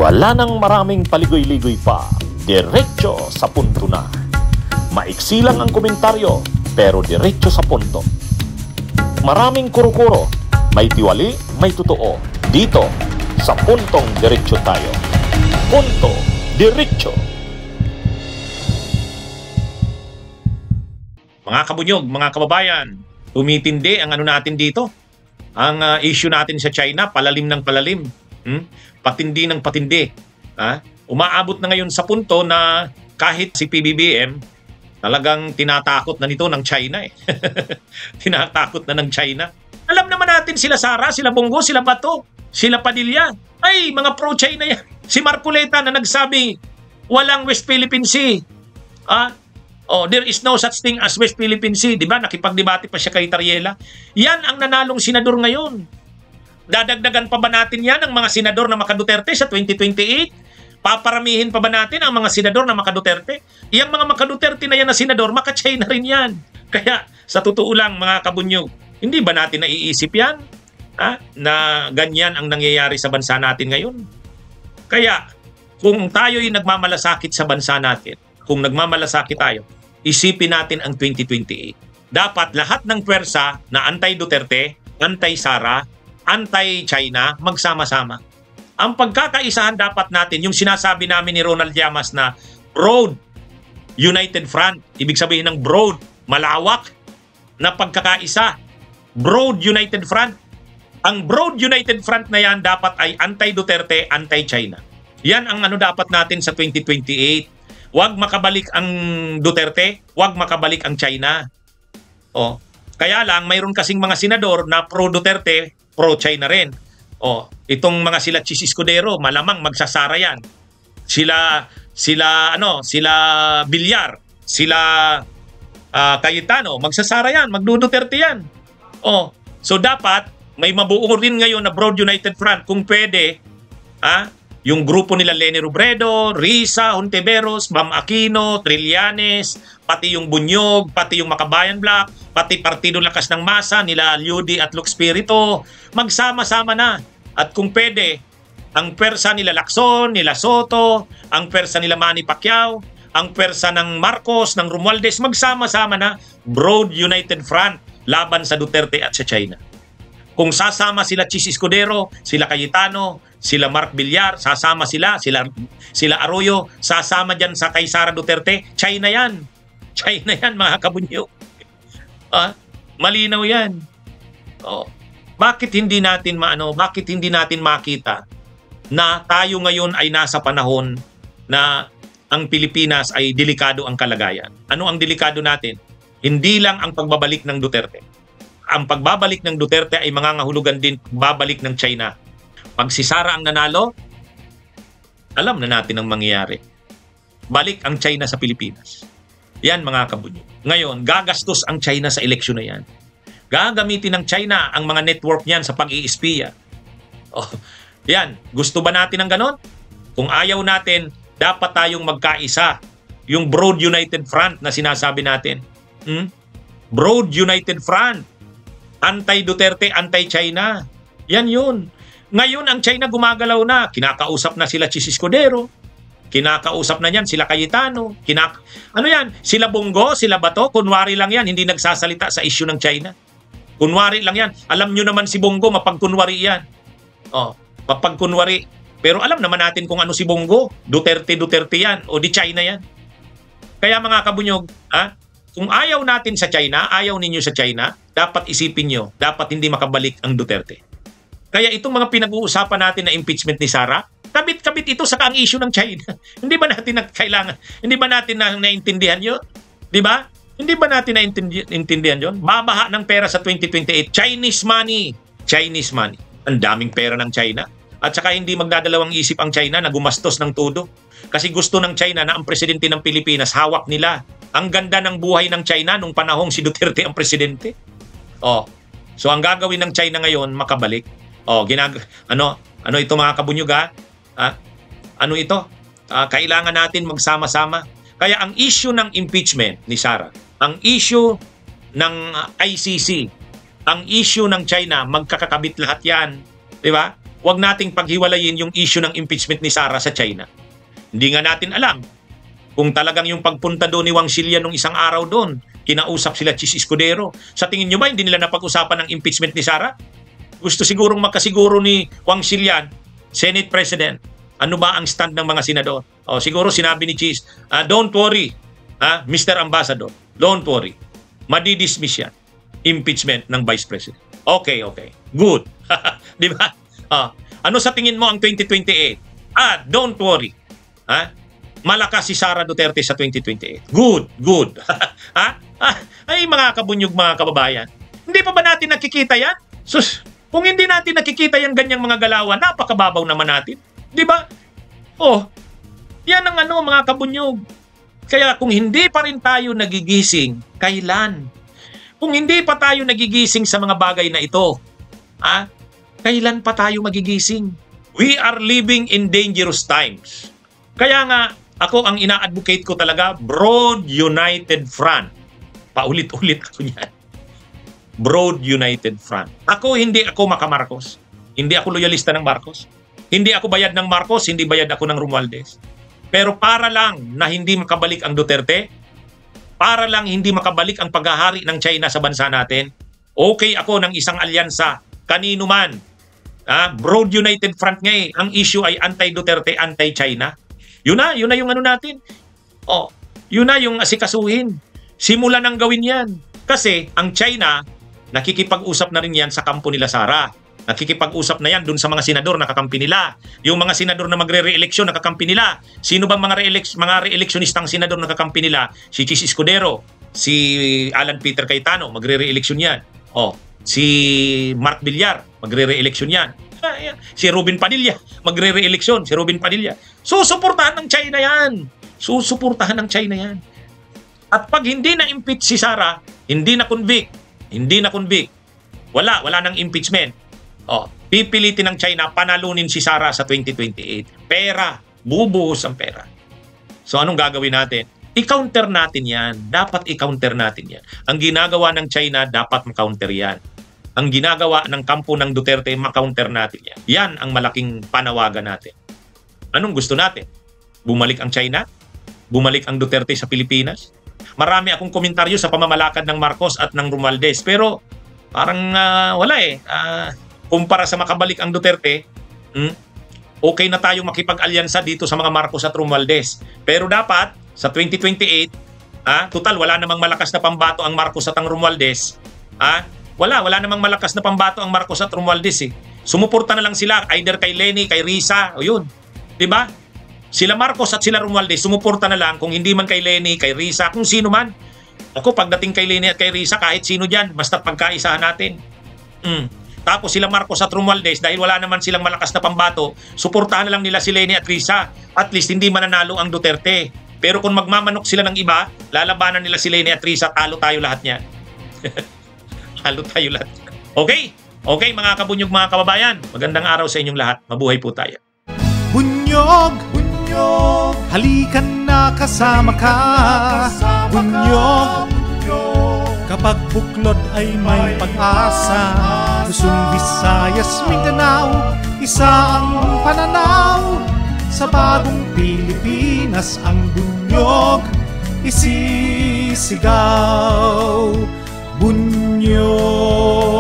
Wala nang maraming paligoy-ligoy pa, diretso sa punto na. Maiksi lang ang komentaryo, pero diretso sa punto. Maraming kuro-kuro, may tiwali, may totoo. Dito, sa Puntong Diretso tayo. Punto Diretso. Mga kabunyog, mga kababayan, tumitindi ang ano natin dito. Ang issue natin sa China, palalim ng palalim. Patindi ng patindi. Umaabot na ngayon sa punto na kahit si PBBM, talagang tinatakot na nito ng China eh. Tinatakot na ng China. Alam naman natin sila Sara, sila Bongo, sila Bato, sila Padilla. Ay, mga pro-China yan. Si Marcoleta na nagsabi, walang West Philippine Sea. There is no such thing as West Philippine Sea. Diba? Nakipagdebate pa siya kay Tariela. Yan ang nanalong senador ngayon. Dadagdagan pa ba natin yan ang mga senador na maka-Duterte sa 2028? Paparamihin pa ba natin ang mga senador na maka-Duterte? Yang mga maka-Duterte na yan na senador, maka-China rin yan. Kaya sa totoo lang mga kabunyog, hindi ba natin naiisip yan? Na ganyan ang nangyayari sa bansa natin ngayon? Kaya kung tayo'y nagmamalasakit sa bansa natin, kung nagmamalasakit tayo, isipin natin ang 2028. Dapat lahat ng pwersa na anti-Duterte, anti-Sara, anti-China, magsama-sama. Ang pagkakaisahan dapat natin, yung sinasabi namin ni Ronald Llamas na broad united front, ibig sabihin ng broad, malawak na pagkakaisa. Broad united front. Ang broad united front na yan dapat ay anti-Duterte, anti-China. Yan ang ano dapat natin sa 2028. Huwag makabalik ang Duterte, huwag makabalik ang China. Kaya lang, mayroon kasing mga senador na pro-Duterte, pro-China rin. Itong mga sila Chis Escudero, malamang magsasara yan. Sila Villar, sila Cayetano, magsasara yan, magduduterte yan. So dapat, may mabuo rin ngayon na Broad United Front kung pwede, yung grupo nila Leni Robredo, Risa, Hontiveros, Bam Aquino, Trillanes, pati yung Bunyog, pati yung Makabayan Black, pati Partido Lakas ng Masa, nila Lyudi at Lux Spirito, magsama-sama na. At kung pwede, ang pwersa nila Lacson, nila Soto, ang pwersa nila Manny Pacquiao, ang pwersa ng Marcos, ng Romualdez, magsama-sama na Broad United Front laban sa Duterte at sa China. Kung sasama sila Chis Escudero, sila Cayetano, sila Mark Villar, sasama sila Arroyo, sasama dyan sa kay Sara Duterte, China yan. China yan mga kabunyo. Malinaw yan. Bakit hindi natin makita na tayo ngayon ay nasa panahon na ang Pilipinas ay delikado ang kalagayan? Ano ang delikado natin? Hindi lang ang pagbabalik ng Duterte. Ang pagbabalik ng Duterte ay mangangahulugan din pagbabalik ng China. Pag si Sara ang nanalo, alam na natin ang mangyayari. Balik ang China sa Pilipinas. Yan mga kabunyo. Ngayon, gagastos ang China sa eleksyon na yan. Gagamitin ng China ang mga network niyan sa pag-iispiya. Yan. Gusto ba natin ng ganon? Kung ayaw natin, dapat tayong magkaisa. Yung Broad United Front na sinasabi natin. Broad United Front. Anti-Duterte, anti-China. Yan yun. Ngayon, ang China gumagalaw na. Kinakausap na sila Chis Escudero. Kinakausap na yan sila Cayetano. Ano yan? Sila Bongo, sila Bato. Kunwari lang yan. Hindi nagsasalita sa issue ng China. Kunwari lang yan. Alam nyo naman si Bongo, mapagkunwari yan. Mapagkunwari. Pero alam naman natin kung ano si Bongo. Duterte yan. O di China yan. Kaya mga kabunyog, kung ayaw natin sa China, ayaw ninyo sa China, dapat isipin nyo, dapat hindi makabalik ang Duterte. Kaya itong mga pinag-uusapan natin na impeachment ni Sara, kabit-kabit ito sa ang issue ng China. Hindi ba natin hindi ba natin naintindihan yun? Di ba? Hindi ba natin naintindihan yun? Babaha ng pera sa 2028. Chinese money. Chinese money. Ang daming pera ng China. At saka hindi magdadalawang isip ang China na gumastos ng todo. Kasi gusto ng China na ang presidente ng Pilipinas hawak nila. Ang ganda ng buhay ng China nung panahong si Duterte ang presidente. So ang gagawin ng China ngayon, makabalik. Ano ito mga kabunyuga? Ano ito? Kailangan natin magsama-sama. Kaya ang issue ng impeachment ni Sara, ang issue ng ICC, ang issue ng China, magkakakabit lahat yan. Di ba? Huwag nating paghiwalayin yung issue ng impeachment ni Sara sa China. Hindi nga natin alam kung talagang yung pagpunta doon ni Wang Xilian nung isang araw doon, kinausap sila Chis Escudero. Sa tingin nyo ba hindi nila napag-usapan ng impeachment ni Sara? Gusto sigurong magkasiguro ni Wang Xilian, Senate President, ano ba ang stand ng mga senador? O, siguro sinabi ni Chis, don't worry, Mr. Ambassador, don't worry. Madidismiss yan. Impeachment ng Vice President. Okay. Good. Di ba? Ano sa tingin mo ang 2028? Don't worry. Malakas si Sara Duterte sa 2028. Good. Ay, mga kabunyog, mga kababayan. Hindi pa ba natin nakikita yan? Sus, kung hindi natin nakikita yan ganyang mga galawan, napakababaw naman natin. Di ba? Yan ang mga kabunyog. Kaya kung hindi pa rin tayo nagigising, kailan? Kung hindi pa tayo nagigising sa mga bagay na ito, kailan pa tayo magigising? We are living in dangerous times. Kaya nga, ako ang ina-advocate ko talaga, Broad United Front. Paulit-ulit ako niyan. Broad United Front. Hindi ako maka-Marcos. Hindi ako loyalista ng Marcos. Hindi ako bayad ng Marcos, hindi bayad ako ng Romualdez. Pero para lang na hindi makabalik ang Duterte, para lang hindi makabalik ang paghahari ng China sa bansa natin, okay ako ng isang alyansa, kanino man. Broad United Front nga eh. Ang issue ay anti-Duterte, anti-China. Yun na yung natin. Yun na yung asikasuhin. Simulan ng gawin yan. Kasi ang China, nakikipag-usap na rin yan sa kampo nila Sara. Nakikipag-usap na yan dun sa mga senador na kakampi nila. Yung mga senador na magre-re-eleksyon, nakakampi nila. Sino bang mga re-eleksyonistang senador na kakampi nila? Si Chis Escudero, si Alan Peter Cayetano, magre-re-eleksyon yan. Si Mark Villar, magre-re-eleksyon yan. Si Robin Padilla, magre-re-eleksyon. Si Robin Padilla. Susuportahan ng China yan. Susuportahan ng China yan. At pag hindi na-impeach si Sara, hindi na-convict, wala nang impeachment. Pipilitin ng China, panalunin si Sara sa 2028. Pera, bubuhos ang pera. So anong gagawin natin? I-counter natin yan. Dapat i-counter natin yan. Ang ginagawa ng China, dapat ma-counter yan. Ang ginagawa ng kampo ng Duterte, ma-counter natin yan. Yan ang malaking panawagan natin. Anong gusto natin? Bumalik ang China? Bumalik ang Duterte sa Pilipinas? Marami akong komentaryo sa pamamalakad ng Marcos at ng Romualdez. Pero parang wala eh. Kumpara sa makabalik ang Duterte, okay na tayo makipag-alyansa dito sa mga Marcos at Romualdez. Pero dapat, sa 2028, total, wala namang malakas na pambato ang Marcos at ang Romualdez. Wala namang malakas na pambato ang Marcos at Romualdez eh. Sumuporta na lang sila either kay Leni, kay Risa, o yun. Diba? Sila Marcos at sila Romualdez, sumuporta na lang kung hindi man kay Leni, kay Risa, kung sino man. Ako, pagdating kay Leni at kay Risa, kahit sino dyan, basta pagkaisahan natin. Tapos sila Marcos at Romualdez, dahil wala naman silang malakas na pambato, suportahan na lang nila si Leni at Risa. At least hindi mananalo ang Duterte. Pero kung magmamanok sila ng iba, lalabanan nila si Leni at Risa, talo tayo lahat niyan. Talo tayo lahat. Okay, mga kabunyog, mga kababayan. Magandang araw sa inyong lahat. Mabuhay po tayo. Bunyog, halikan na kasama ka. Bunyog, kapag buklod ay may pag-asa. Luzon, Visayas, Mindanao, isa ang pananaw. Sa bagong Pilipinas ang bunyog isisigaw. Bunyog.